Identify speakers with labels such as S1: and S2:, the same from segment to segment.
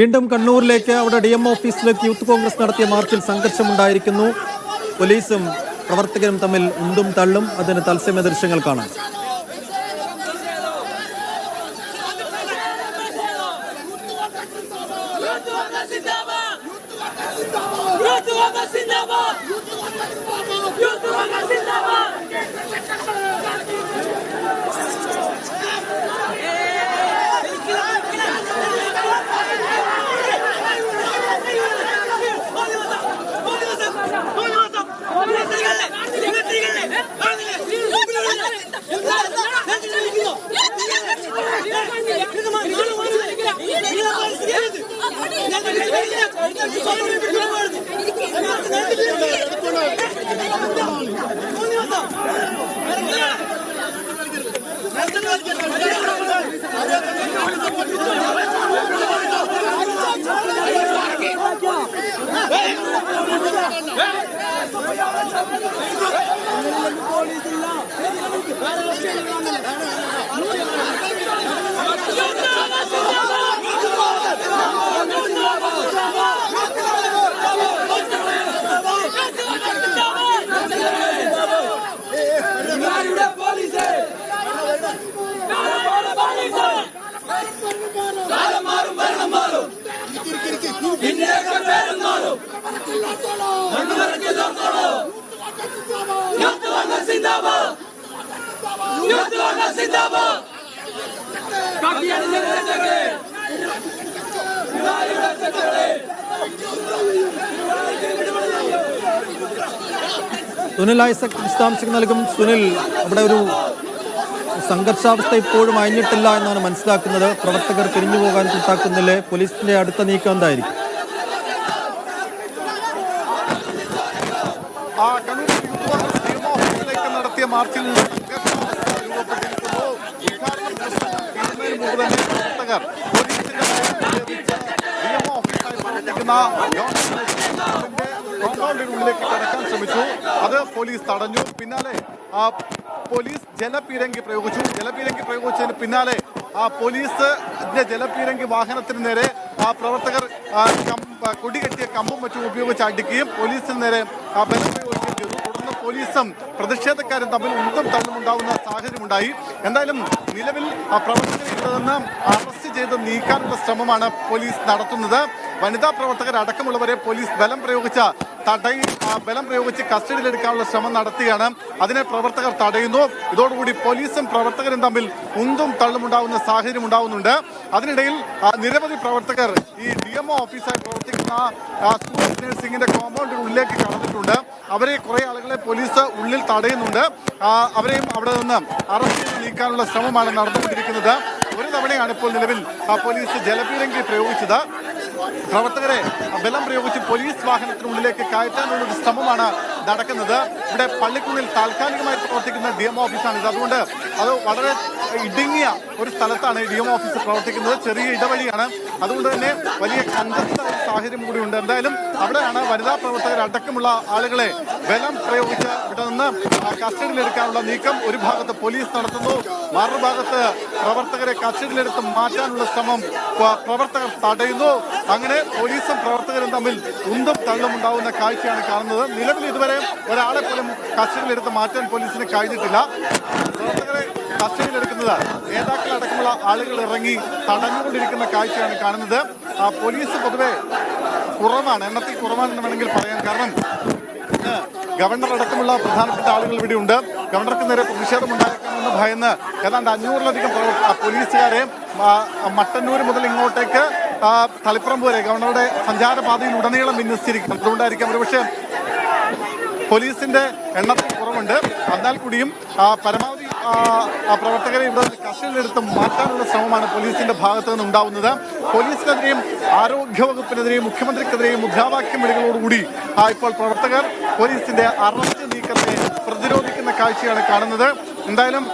S1: വീണ്ടും കണ്ണൂരിലേക്ക് അവിടെ DMO ഓഫീസിലേക്ക് യൂത്ത് കോൺഗ്രസ് നടത്തിയ മാർച്ചിൽ സംഘർഷമുണ്ടായിരിക്കുന്നു. പോലീസും പ്രവർത്തകരും തമ്മിൽ ഉന്തും തള്ളും. അതിന് തത്സമയ ദൃശ്യങ്ങൾ കാണാം. സുനിൽ ഐസക് വിശദാംശങ്ങൾ നൽകും. സുനിൽ, അവിടെ ഒരു സംഘർഷാവസ്ഥ ഇപ്പോഴും അയഞ്ഞിട്ടില്ല എന്നാണ് മനസ്സിലാക്കുന്നത്. പ്രവർത്തകർ പിരിഞ്ഞു പോകാൻ കൂട്ടാക്കുന്നില്ലേ? പോലീസിന്റെ അടുത്ത നീക്കം എന്തായിരിക്കും?
S2: നടത്തിയ മാർച്ചിൽ കോമ്പൗണ്ടിനുള്ളിലേക്ക് കടക്കാൻ ശ്രമിച്ചു. അത് പോലീസ് തടഞ്ഞു. പിന്നാലെ പോലീസ് ജലപീരങ്കി പ്രയോഗിച്ചതിന് പിന്നാലെ പോലീസിന്റെ ജലപീരങ്കി വാഹനത്തിന് നേരെ പ്രവർത്തകർ കൊടികെട്ടിയ കമ്പും മറ്റും ഉപയോഗിച്ച് അടിക്കുകയും പോലീസിന് നേരെ ബലം പ്രയോഗിക്കുകയും ചെയ്തു. തുടർന്ന് പോലീസും പ്രതിഷേധക്കാരും തമ്മിൽ ഉന്തും തള്ളുമുണ്ടാവുന്ന സാഹചര്യമുണ്ടായി. എന്തായാലും നിലവിൽ പ്രവർത്തകരെ ഇവിടെ നിന്ന് അറസ്റ്റ് ചെയ്ത് നീക്കാനുള്ള ശ്രമമാണ് പോലീസ് നടത്തുന്നത്. വനിതാ പ്രവർത്തകരടക്കമുള്ളവരെ പോലീസ് ബലം പ്രയോഗിച്ച് കസ്റ്റഡിയിലെടുക്കാനുള്ള ശ്രമം നടത്തുകയാണ്. അതിനെ പ്രവർത്തകർ തടയുന്നു. ഇതോടുകൂടി പോലീസും പ്രവർത്തകരും തമ്മിൽ ഉന്തും തള്ളുമുണ്ടാവുന്ന സാഹചര്യം ഉണ്ടാവുന്നുണ്ട്. അതിനിടയിൽ നിരവധി പ്രവർത്തകർ ഈ DMO ഓഫീസായി പ്രവർത്തിക്കുന്ന സ്കൂൾ നഴ്സിംഗിന്റെ കോമ്പൗണ്ടിനുള്ളിലേക്ക് കടന്നിട്ടുണ്ട്. അവരെ കുറെ ആളുകളെ പോലീസ് ഉള്ളിൽ തടയുന്നുണ്ട്. അവരെയും അവിടെ നിന്ന് അറസ്റ്റ് ചെയ്ത് നീക്കാനുള്ള ശ്രമമാണ് നടന്നുകൊണ്ടിരിക്കുന്നത്. ഒരു തവണയാണ് ഇപ്പോൾ നിലവിൽ പോലീസ് ജലപീരങ്കി പ്രയോഗിച്ചത്. പ്രവർത്തകരെ ബലം പ്രയോഗിച്ച് പോലീസ് വാഹനത്തിനുള്ളിലേക്ക് കയറ്റാനുള്ള ഒരു ശ്രമമാണ് നടക്കുന്നത്. ഇവിടെ പള്ളിക്കുന്നിൽ താൽക്കാലികമായി പ്രവർത്തിക്കുന്ന DMO ഓഫീസാണിത്. അതുകൊണ്ട് അത് വളരെ ഇടുങ്ങിയ ഒരു സ്ഥലത്താണ് DMO ഓഫീസ് പ്രവർത്തിക്കുന്നത്. ചെറിയ ഇടവഴിയാണ്. അതുകൊണ്ട് തന്നെ വലിയ കൺജസ്റ്റഡ് സാഹചര്യം കൂടിയുണ്ട്. എന്തായാലും അവിടെയാണ് വനിതാ പ്രവർത്തകരടക്കമുള്ള ആളുകളെ ബലം പ്രയോഗിച്ച് ഇവിടെ നിന്ന് കസ്റ്റഡിയിലെടുക്കാനുള്ള നീക്കം ഒരു ഭാഗത്ത് പോലീസ് നടത്തുന്നു. മറുഭാഗത്ത് പ്രവർത്തകരെ കസ്റ്റഡിയിലെടുത്ത് മാറ്റാനുള്ള ശ്രമം പ്രവർത്തകർ തടയുന്നു. അങ്ങനെ പോലീസും പ്രവർത്തകരും തമ്മിൽ ഉന്തും തള്ളും ഉണ്ടാവുന്ന കാഴ്ചയാണ് കാണുന്നത്. നിലവിൽ ഇതുവരെ ഒരാളെ പോലും കസ്റ്റഡിയിലെടുത്ത് മാറ്റാൻ പോലീസിന് കഴിഞ്ഞിട്ടില്ല. പ്രവർത്തകരെ കസ്റ്റഡിയിലെടുക്കുന്നത് നേതാക്കളടക്കമുള്ള ആളുകൾ ഇറങ്ങി തടഞ്ഞുകൊണ്ടിരിക്കുന്ന കാഴ്ചയാണ് കാണുന്നത്. പോലീസ് പൊതുവെ കുറവാണ്, എണ്ണത്തിൽ കുറവാണെന്ന് വേണമെങ്കിൽ പറയാൻ. കാരണം ഗവർണർ അടക്കമുള്ള പ്രധാനപ്പെട്ട ആളുകൾ ഇവിടെയുണ്ട്. ഗവർണർക്ക് നേരെ പ്രതിഷേധമുണ്ടായേക്കാമെന്ന് ഭയന്ന് ഏതാണ്ട് 500-ലധികം പോലീസുകാരെ മട്ടന്നൂർ മുതൽ ഇങ്ങോട്ടേക്ക് തളിപ്പറമ്പ് വരെ ഗവർണറുടെ സഞ്ചാരപാതയിൽ ഉടനീളം വിന്യസിച്ചിരിക്കണം. അതുകൊണ്ടായിരിക്കാം ഒരുപക്ഷെ പോലീസിന്റെ എണ്ണത്തിൽ കുറവുണ്ട്. എന്നാൽ കൂടിയും പരമാവധി പ്രവർത്തകരെ ഇവിടെ കസ്റ്റഡിയിലെടുത്ത് മാറ്റാനുള്ള ശ്രമമാണ് പോലീസിന്റെ ഭാഗത്തു നിന്ന് ഉണ്ടാവുന്നത്. പോലീസിനെതിരെയും ആരോഗ്യവകുപ്പിനെതിരെയും മുഖ്യമന്ത്രിക്കെതിരെയും മുദ്രാവാക്യം വിളികളോടുകൂടി ഇപ്പോൾ പ്രവർത്തകർ പോലീസിന്റെ അറസ്റ്റ് നീക്കത്തെ പ്രതിരോധിക്കുന്ന കാഴ്ചയാണ് കാണുന്നത്. എന്തായാലും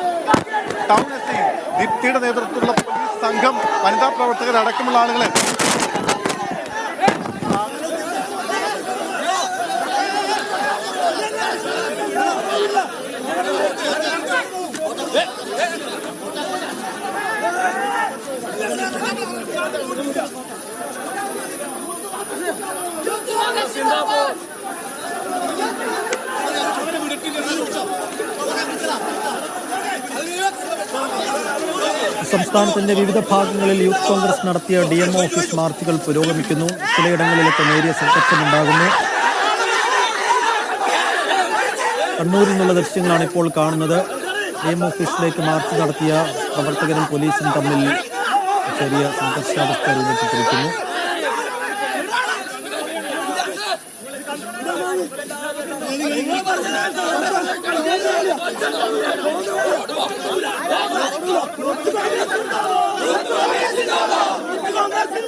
S2: ടൗൺ SI ദീപ്തിയുടെ നേതൃത്വത്തിലുള്ള പോലീസ് സംഘം വനിതാ പ്രവർത്തകരടക്കമുള്ള ആളുകളെ
S1: സംസ്ഥാനത്തിന്റെ വിവിധ ഭാഗങ്ങളിൽ യൂത്ത് കോൺഗ്രസ് നടത്തിയ DMO ഓഫീസ് മാർച്ചുകൾ പുരോഗമിക്കുന്നു. ചിലയിടങ്ങളിലൊക്കെ നേരിയ സംഘർഷമുണ്ടാകുന്നു. കണ്ണൂരിൽ നിന്നുള്ള ദൃശ്യങ്ങളാണ് ഇപ്പോൾ കാണുന്നത്. DMO ഓഫീസിലേക്ക് മാർച്ച് നടത്തിയ പ്രവർത്തകരും പോലീസും തമ്മിൽ ചെറിയ സംഘർഷാവസ്ഥ രൂപപ്പെട്ടിരിക്കുന്നു.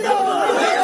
S3: Go,